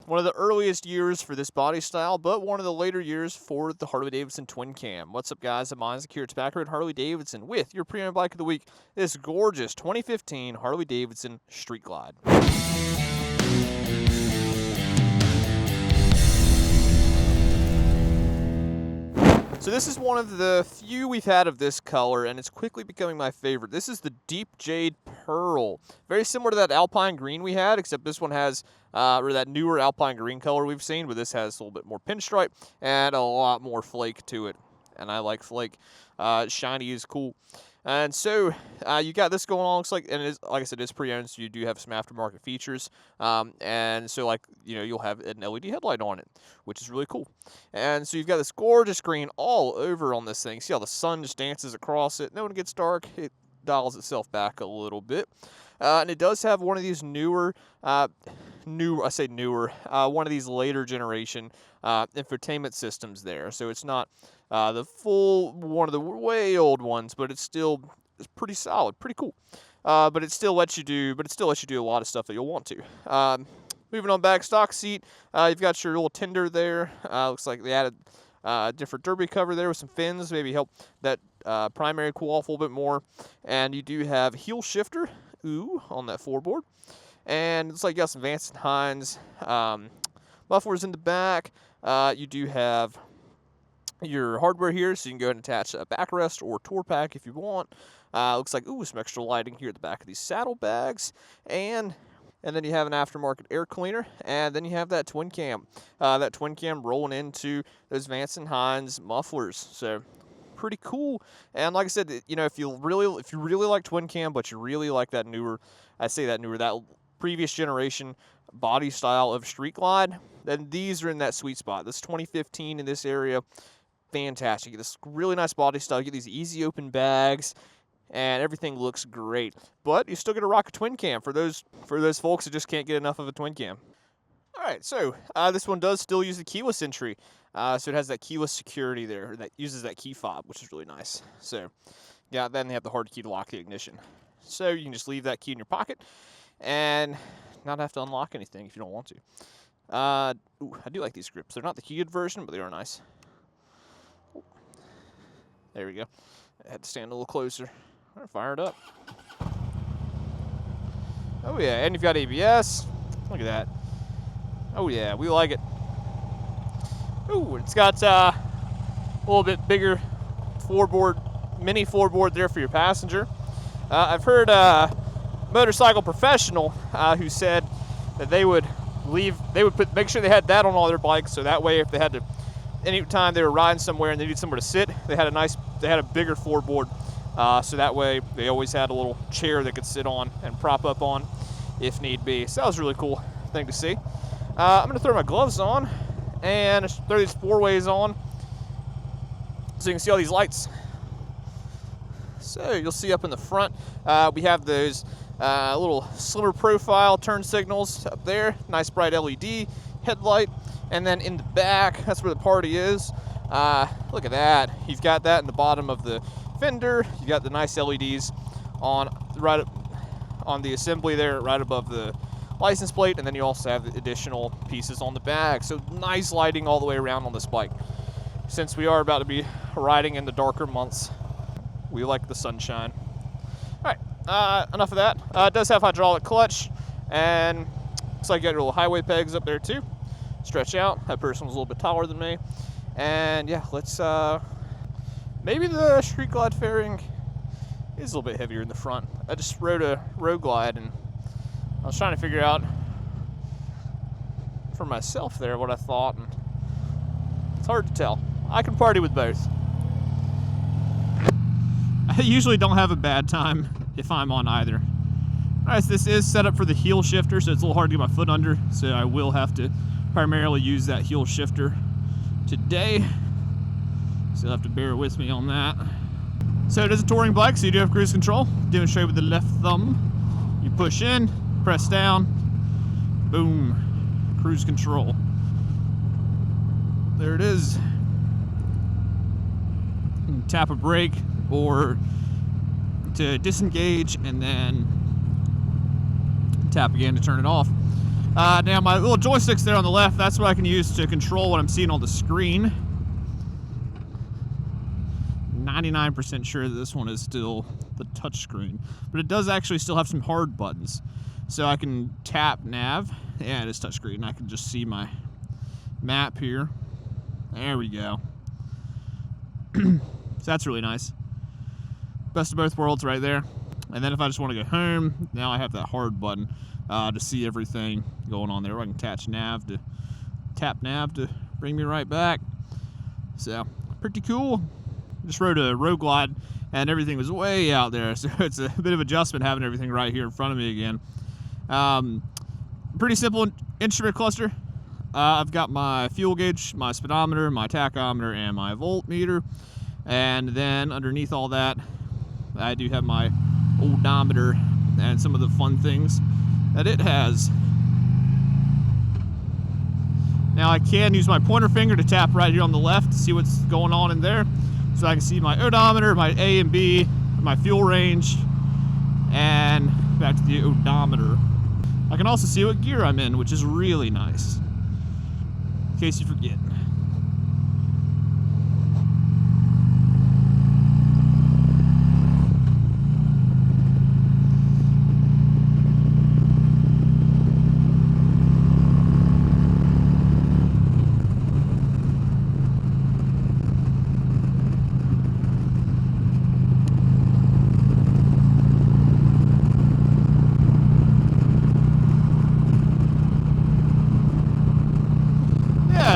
one of the earliest years for this body style, but one of the later years for the Harley-Davidson twin cam. What's up, guys? I'm Isaac here at Tobacco Road Harley-Davidson with your pre-owned bike of the week, this gorgeous 2015 Harley-Davidson Street Glide. So this is one of the few we've had of this color, and it's quickly becoming my favorite. This is the Deep Jade Pearl. Very similar to that Alpine Green we had, except this one has, or that newer Alpine Green color we've seen, but this has a little bit more pinstripe and a lot more flake to it. And I like flake. Shiny is cool. And so you got this going on, looks like, and it is, like I said, it's pre-owned, so you do have some aftermarket features. And so, like, you know, you'll have an LED headlight on it, which is really cool. And so you've got this gorgeous green all over on this thing. See how the sun just dances across it? Then when it gets dark, it dials itself back a little bit. And it does have one of these newer, one of these later generation infotainment systems there. So it's not the full one of the way old ones, but it's pretty solid, pretty cool. But it still lets you do a lot of stuff that you'll want to. Moving on back, stock seat, you've got your little tender there. Looks like they added a different derby cover there with some fins, maybe help that primary cool off a little bit more. And you do have heel shifter, on that floorboard. And it's like you got some Vance & Hines mufflers in the back. You do have your hardware here, so you can go ahead and attach a backrest or tour pack if you want. Looks like, some extra lighting here at the back of these saddlebags. And then you have an aftermarket air cleaner, and then you have that twin cam. That twin cam rolling into those Vance & Hines mufflers. So pretty cool. And like I said, you know, if you really like twin cam, but you really like that that previous generation body style of Street Glide, then these are in that sweet spot. This 2015 in this area, fantastic. You get this really nice body style. You get these easy open bags, and everything looks great. But you still get to rock a twin cam for those folks that just can't get enough of a twin cam. All right, so this one does still use the keyless entry. So it has that keyless security there that uses that key fob, which is really nice. So yeah, then they have the hard key to lock the ignition. So you can just leave that key in your pocket and not have to unlock anything if you don't want to. I do like these grips. They're not the heated version, but they are nice. There we go. I had to stand a little closer. All right, fire it up. Oh yeah, and you've got ABS. Look at that. Oh yeah, we like it. Ooh, it's got a little bit bigger mini floorboard there for your passenger. I've heard Motorcycle Professional who said that they would make sure they had that on all their bikes, so that way if they had to, anytime they were riding somewhere and they needed somewhere to sit, they had a bigger floorboard, so that way they always had a little chair they could sit on and prop up on if need be. So that was a really cool thing to see. I'm gonna throw my gloves on and throw these 4-ways on so you can see all these lights. So you'll see up in the front, we have those little slimmer profile turn signals up there, nice bright LED headlight, and then in the back, that's where the party is. Look at that. You've got that in the bottom of the fender. You got the nice LEDs right on the assembly there, right above the license plate, and then you also have the additional pieces on the back. So nice lighting all the way around on this bike. Since we are about to be riding in the darker months, we like the sunshine. All right, enough of that. It does have hydraulic clutch, and looks like you got your little highway pegs up there too. Stretch out. That person was a little bit taller than me. And yeah, let's, maybe the Street Glide fairing is a little bit heavier in the front. I just rode a Road Glide, and I was trying to figure out for myself there what I thought, and it's hard to tell. I can party with both. I usually don't have a bad time if I'm on either. All right, so this is set up for the heel shifter, so it's a little hard to get my foot under, so I will have to primarily use that heel shifter today. So you'll have to bear with me on that. So it is a touring bike, so you do have cruise control. Demonstrate with the left thumb. You push in, press down, boom, cruise control. There it is. You can tap a brake or to disengage, and then tap again to turn it off. Now my little joysticks there on the left, that's what I can use to control what I'm seeing on the screen. 99% sure that this one is still the touch screen, but it does actually still have some hard buttons. So I can tap nav, yeah, it is touch screen. I can just see my map here. There we go. So that's really nice. Best of both worlds right there. And then if I just want to go home, now I have that hard button to see everything going on there. I can tap nav to bring me right back. So pretty cool. Just rode a road glide and everything was way out there, so it's a bit of adjustment having everything right here in front of me again. Pretty simple instrument cluster. I've got my fuel gauge, my speedometer, my tachometer, and my voltmeter. And then underneath all that, I do have my odometer and some of the fun things that it has. Now I can use my pointer finger to tap right here on the left to see what's going on in there. So I can see my odometer, my A and B, my fuel range, and back to the odometer. I can also see what gear I'm in, which is really nice, in case you forget.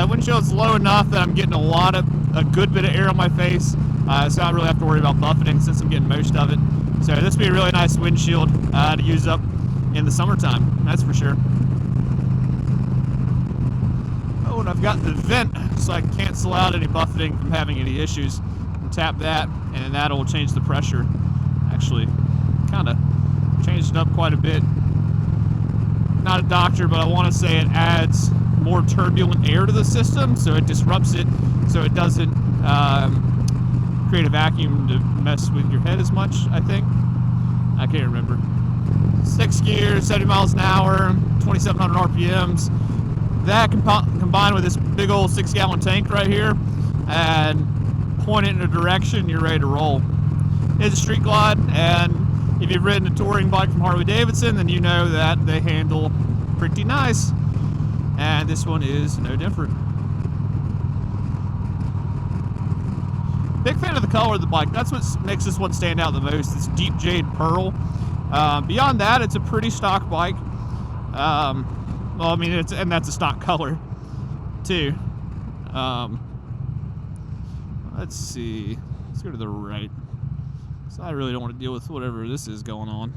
Windshield's low enough that I'm getting a good bit of air on my face, so I don't really have to worry about buffeting since I'm getting most of it. So this would be a really nice windshield to use up in the summertime, that's for sure. Oh, and I've got the vent so I can cancel out any buffeting from having any issues. And tap that, and that'll change the pressure. Actually, kind of changed it up quite a bit. Not a doctor, but I want to say it adds more turbulent air to the system, so it disrupts it, so it doesn't create a vacuum to mess with your head as much, I think. I can't remember. 6 gears, 70 miles an hour, 2,700 RPMs. That combined with this big old 6-gallon tank right here, and point it in a direction, you're ready to roll. It's a street glide, and if you've ridden a touring bike from Harley-Davidson, then you know that they handle pretty nice. And this one is no different. Big fan of the color of the bike. That's what makes this one stand out the most. This deep jade pearl. Beyond that, it's a pretty stock bike. Well, I mean, and that's a stock color too. Let's see. Let's go to the right. So I really don't want to deal with whatever this is going on.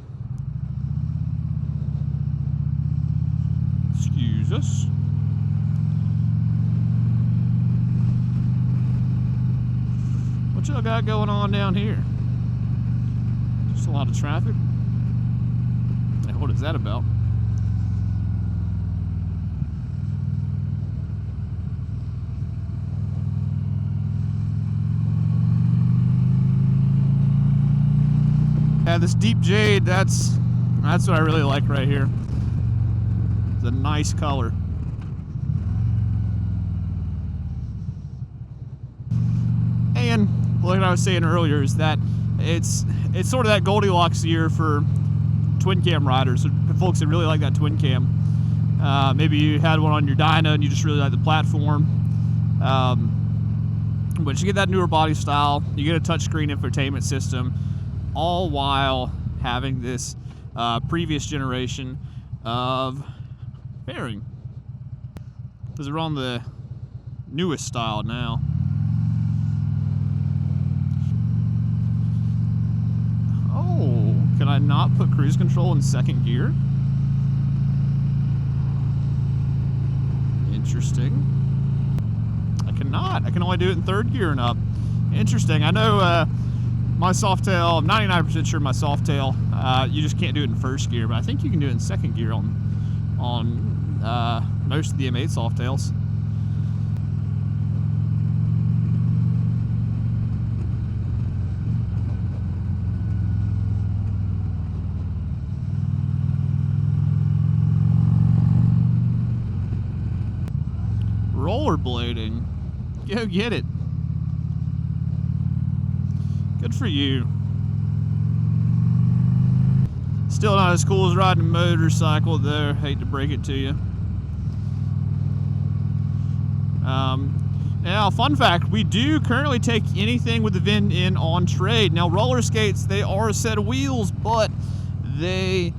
Excuse us. What y'all got going on down here? Just a lot of traffic. Hey, what is that about? Yeah, this deep jade, that's what I really like right here. It's a nice color. And like I was saying earlier, is that it's sort of that Goldilocks year for twin cam riders, so folks that really like that twin cam. Maybe you had one on your dyno and you just really like the platform. But you get that newer body style, you get a touchscreen infotainment system, all while having this previous generation of fairing. Because we're on the newest style now. Oh, can I not put cruise control in second gear? Interesting. I cannot. I can only do it in third gear and up. Interesting. I know my Softail, I'm 99% sure my Softail, you just can't do it in first gear, but I think you can do it in second gear on most of the M8 Softails. Rollerblading. Go get it. Good for you. Still not as cool as riding a motorcycle though. Hate to break it to you. Now, fun fact, we do currently take anything with the VIN in on trade. Now, roller skates, they are a set of wheels, but they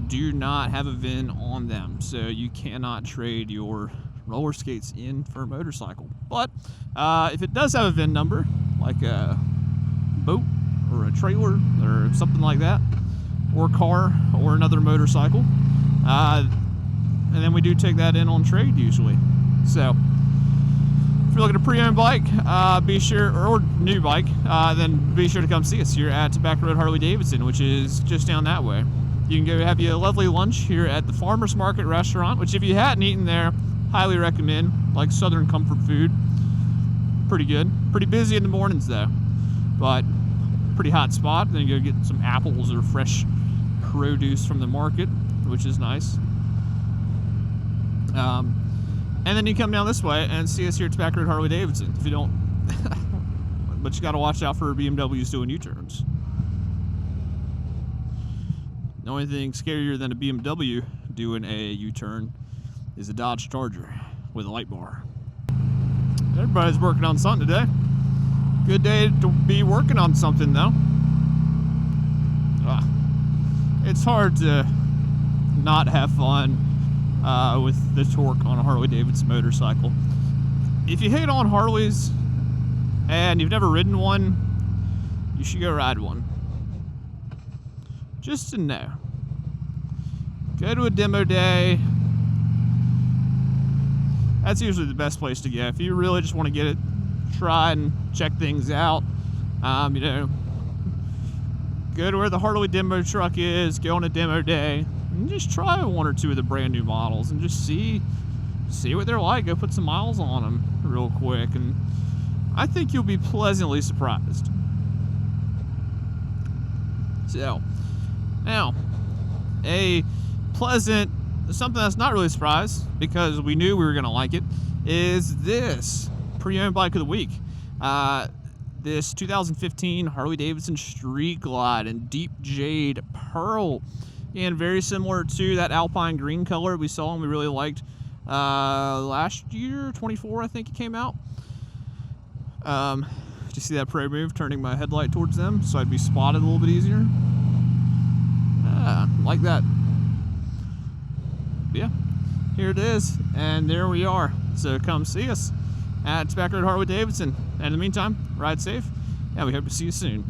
do not have a VIN on them. So you cannot trade your roller skates in for a motorcycle. But if it does have a VIN number, like a boat or a trailer or something like that, or car or another motorcycle, and then we do take that in on trade usually. So if you're looking at a pre-owned bike, be sure, or new bike, then be sure to come see us here at Tobacco Road Harley-Davidson, which is just down that way. You can go have you a lovely lunch here at the Farmers Market restaurant, which if you hadn't eaten there, highly recommend. Like Southern comfort food. Pretty good. Pretty busy in the mornings though, but pretty hot spot. Then you go get some apples or fresh produce from the market, which is nice. And then you come down this way and see us here at Tobacco Road Harley-Davidson. If you don't, but you got to watch out for BMWs doing U-turns. The only thing scarier than a BMW doing a U-turn is a Dodge Charger with a light bar. Everybody's working on something today. Good day to be working on something though. It's hard to not have fun with the torque on a Harley-Davidson motorcycle. If you hate on Harleys and you've never ridden one, you should go ride one. Just to know. Go to a demo day. That's usually the best place to go. If you really just want to get it, try and check things out, you know, go to where the Harley demo truck is, go on a demo day, and just try one or two of the brand new models and just see what they're like. Go put some miles on them real quick, and I think you'll be pleasantly surprised. So, now, something that's not really a surprise, because we knew we were going to like it, is this pre-owned bike of the week. This 2015 Harley-Davidson Street Glide in Deep Jade Pearl. And very similar to that Alpine green color we saw and we really liked last year, 24 I think it came out. Did you see that pro move, turning my headlight towards them so I'd be spotted a little bit easier? Like that. But yeah, here it is, and there we are. So come see us at Tobacco Road Harley-Davidson. And in the meantime, ride safe, and we hope to see you soon.